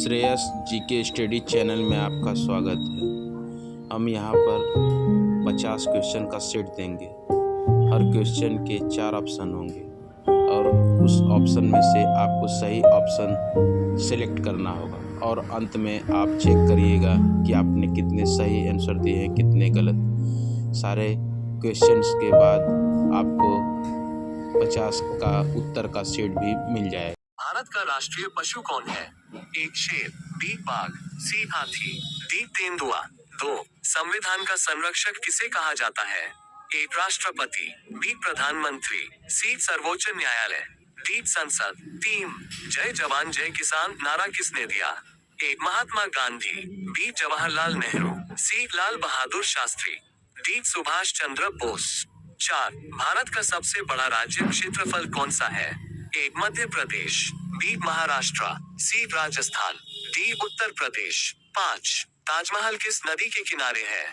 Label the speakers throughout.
Speaker 1: Shreyas GK study channel में आपका स्वागत है। हम यहाँ पर 50 क्वेश्चन का सेट देंगे। हर क्वेश्चन के 4 ऑप्शन होंगे और उस ऑप्शन में से आपको सही ऑप्शन सेलेक्ट करना होगा और अंत में आप चेक करिएगा कि आपने कितने सही आंसर दिए हैं, कितने गलत। सारे क्वेश्चंस के बाद आपको 50 का उत्तर का सेट भी मिल जाएगा।
Speaker 2: भारत का राष्ट्रीय पशु कौन है? एक शेर, बी बाघ, सी हाथी, डी तेंदुआ। 2 संविधान का संरक्षक किसे कहा जाता है? एक राष्ट्रपति, बी प्रधानमंत्री, सी सर्वोच्च न्यायालय, डी संसद। 3 जय जवान जय किसान नारा किसने दिया? एक Mahatma Gandhi, B Jawaharlal Nehru, C Lal Bahadur Shastri, D Subhash Chandra Bose. 4 Bharat का सबसे बड़ा राज्य क्षेत्रफल कौन सा है? एक Madhya Pradesh, B Maharashtra, C Rajasthan, D Uttar Pradesh. 5 Taj Mahal किस नदी के किनारे है?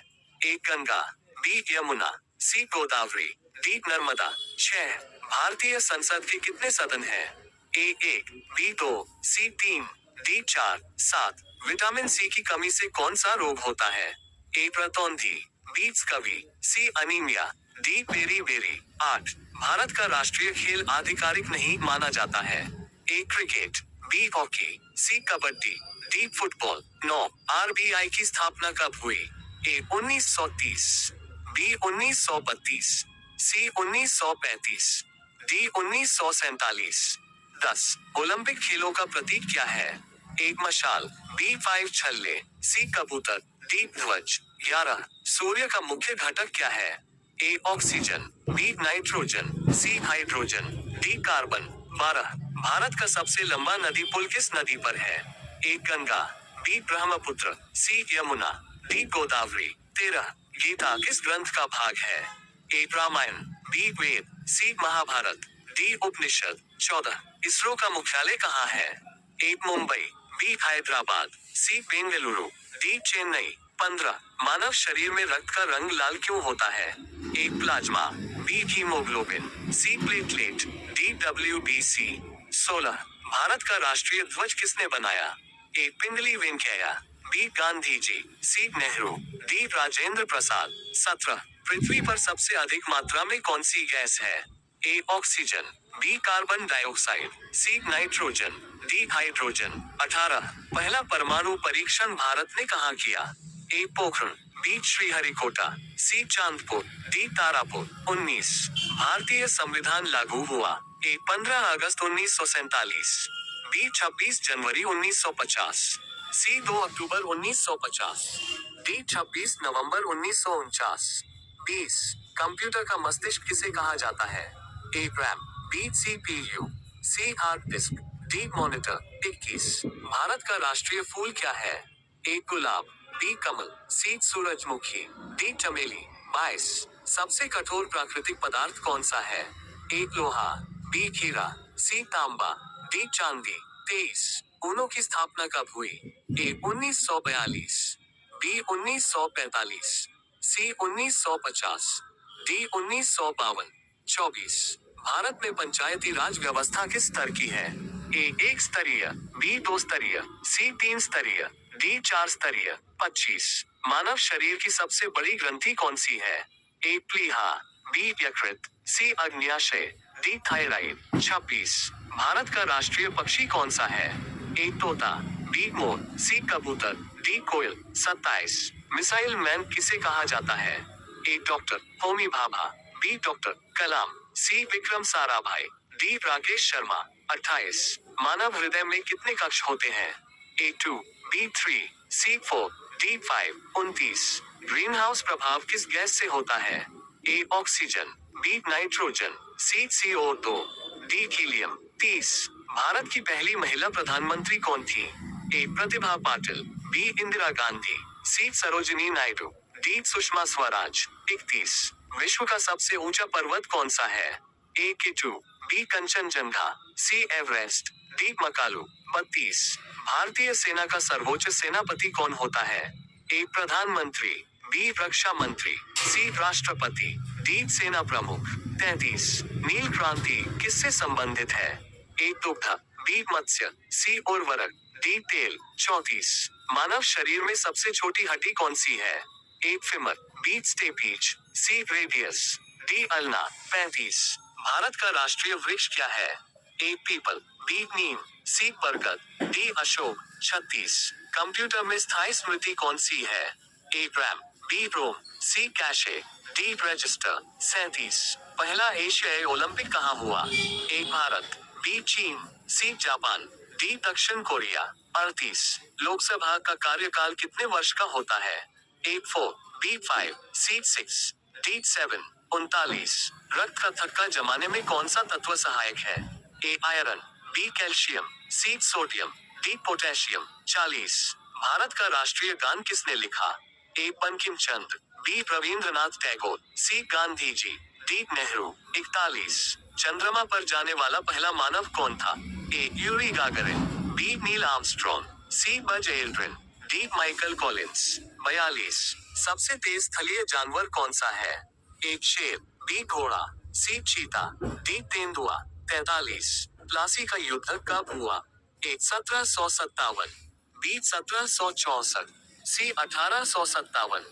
Speaker 2: एक Ganga, B Yamuna, C Godavari, D Narmada. 6 भारतीय संसद के कितने सदन हैं? A 1, B 2, C 3, D 4। 7 vitamin सी की कमी से कौन सा रोग होता है? ए प्रतौंधी, B scurvy, C anaemia, D beriberi. 8 Bharat का राष्ट्रीय खेल आधिकारिक नहीं माना जाता है। A cricket, B hockey, C kabaddi, D football. 9 RBI की स्थापना कब हुई? A 1930, B 1932, C 1935, D 1947। 10 Olympic खेलों का प्रतीक क्या है? एक मशाल, बी 5 छल्ले, सी कबूतर, डी ध्वज। 11 सूर्य का मुख्य घटक क्या है? A oxygen, B nitrogen, C hydrogen, D carbon. 12 Bharat का सबसे लंबा नदी पुल किस नदी पर है? A Ganga, B Brahmaputra, C Yamuna, D Godavari. 13 Gita किस ग्रंथ का भाग है? A Ramayan, B Veda, C Mahabharat, D Upanishad. 14 ISRO का मुख्यालय कहाँ है? A Mumbai, B Hyderabad, C Bengaluru, D Chennai. 15 मानव शरीर में रक्त का रंग लाल क्यों होता है? A plasma, B haemoglobin, C platelet, D WBC। 16 Bharat का राष्ट्रीय ध्वज किसने बनाया? A Pingali Venkayya, B Gandhi ji, C Nehru, D Rajendra Prasad. 17 पृथ्वी पर सबसे अधिक मात्रा में कौन सी गैस है? A oxygen, B carbon dioxide, C nitrogen, D hydrogen. 18 पहला परमाणु परीक्षण भारत ने कहाँ किया? A Pokhran, B Sriharikota, C Chandpur, D Tarapur. 19 भारतीय संविधान लागू हुआ? ए 15 अगस्त 1947, बी 26 जनवरी 1950, सी 2 अक्टूबर 1950, डी 26 नवंबर 1949। 20 कंप्यूटर का मस्तिष्क किसे कहा जाता है? A RAM, B CPU, C hard disk, D monitor. 21 Bharat का राष्ट्रीय फूल क्या है? ए गुलाब, बी कमल, सी सूरजमुखी, डी चमेली। 22 सबसे कठोर प्राकृतिक पदार्थ कौन सा है? ए लोहा, बी हीरा, सी तांबा, डी चांदी। 23 ऊनो की स्थापना कब हुई? ए 1942, बी 1945, सी 1950, डी 1952। 24 भारत में पंचायती राज व्यवस्था किस स्तर की है? ए 1 स्तरीय, बी 2 स्तरीय, सी 3 स्तरीय, डी 4 स्तरीय। 25 मानव शरीर की सबसे बड़ी ग्रंथि कौन सी है? ए प्लीहा, बी यकृत, सी अग्न्याशय, डी थायराइड। 26 भारत का राष्ट्रीय पक्षी कौन सा है? ए तोता, बी मोर, सी कबूतर, डी कोयल। 27 मिसाइल मैन किसे कहा जाता है? A doctor Homi Bhabha, B doctor Kalam, C Vikram Sarabhai, D Rakesh Sharma. 28 मानव हृदय में कितने कक्ष होते हैं? A 2, B 3, C 4, D 5। 29 greenhouse प्रभाव किस गैस से होता है? A oxygen, B nitrogen, C CO2, D helium. 30 Bharat की पहली महिला प्रधानमंत्री कौन थी? A Pratibha Patil, B Indira Gandhi, C Sarojini Naidu, D Sushma Swaraj. 31 विश्व का सबसे ऊंचा पर्वत कौन सा है? ए K2, बी कंचनजंगा, सी एवरेस्ट, डी मकालू। 32 भारतीय सेना का सर्वोच्च सेनापति कौन होता है? ए प्रधानमंत्री, बी रक्षा मंत्री, सी राष्ट्रपति, डी सेना प्रमुख। 33 नील क्रांति किससे संबंधित है? ए दुग्ध, बी मत्स्य, सी उर्वरक, डी तेल। 34। मानव शरीर में सबसे छोटी हड्डी कौन सी है? ए फेमर, बी स्टेपीज, सी रेडियस, डी अल्ना। 35। भारत का राष्ट्रीय वृक्ष क्या है? ए पीपल, बी नीम, सी बरगद, डी अशोक। 36। कंप्यूटर में स्थायी स्मृति कौन सी है? A RAM, B ROM, C cache, D register. 37। पहला एशियाई ओलंपिक कहाँ हुआ? ए भारत, बी चीन, सी जापान, डी दक्षिण कोरिया। 38। लोकसभा का कार्यकाल कितने वर्ष का होता है? ए 4, बी 5, सी 6, डी 7। 39। रक्त का थक्का जमाने में कौन सा तत्व सहायक है? A iron, B calcium, C sodium, D potassium. 40। Bharat का राष्ट्रीय गान किसने लिखा? A Bankim Chandra, B Rabindranath Tagore, C Gandhi ji, D Nehru. 41। चंद्रमा पर जाने वाला पहला मानव कौन था? A Yuri Gagarin, B Neil Armstrong, C Buzz Aldrin, D Michael Collins. 42। सबसे तेज स्थलीय जानवर कौन सा है? ए शेर, बी घोड़ा, सी चीता, डी तेंदुआ। 43। प्लासी का युद्ध कब हुआ? ए 1757, बी 1764, सी 1857,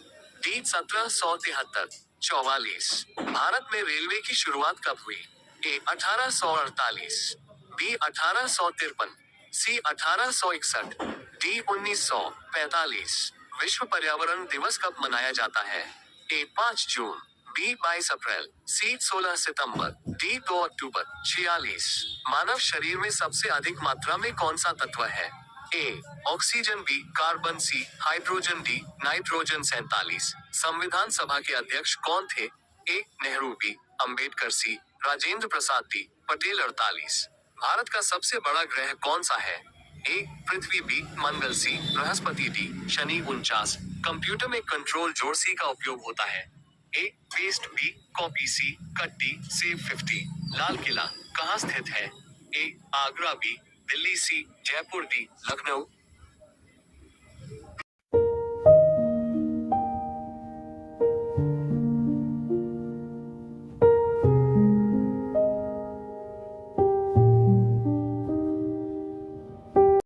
Speaker 2: डी 1773। 44। भारत में रेलवे की शुरुआत कब हुई? ए 1848, बी 1853, सी 1861, डी 1945। विश्व पर्यावरण दिवस कब मनाया जाता है? ए 5 जून, बी 22 अप्रैल, सी 16 सितंबर, डी 2 अक्टूबर। 46। मानव शरीर में सबसे अधिक मात्रा में कौन सा तत्व है? A oxygen, B carbon, C hydrogen, D nitrogen. 47। संविधान सभा के अध्यक्ष कौन थे? A Nehru, B Ambedkar, C Rajendra Prasad, D Patel. 48। Bharat का सबसे बड़ा ग्रह कौन सा है? A Prithvi, B Mangal, C Brihaspati, D Shani. 49। Computer में कंट्रोल जोड़ सी का उपयोग होता है? A paste, B copy, C cut, D save 50। Lal Qila कहाँ स्थित है? ए Agra, B Delhi, C Jaipur, D Lucknow.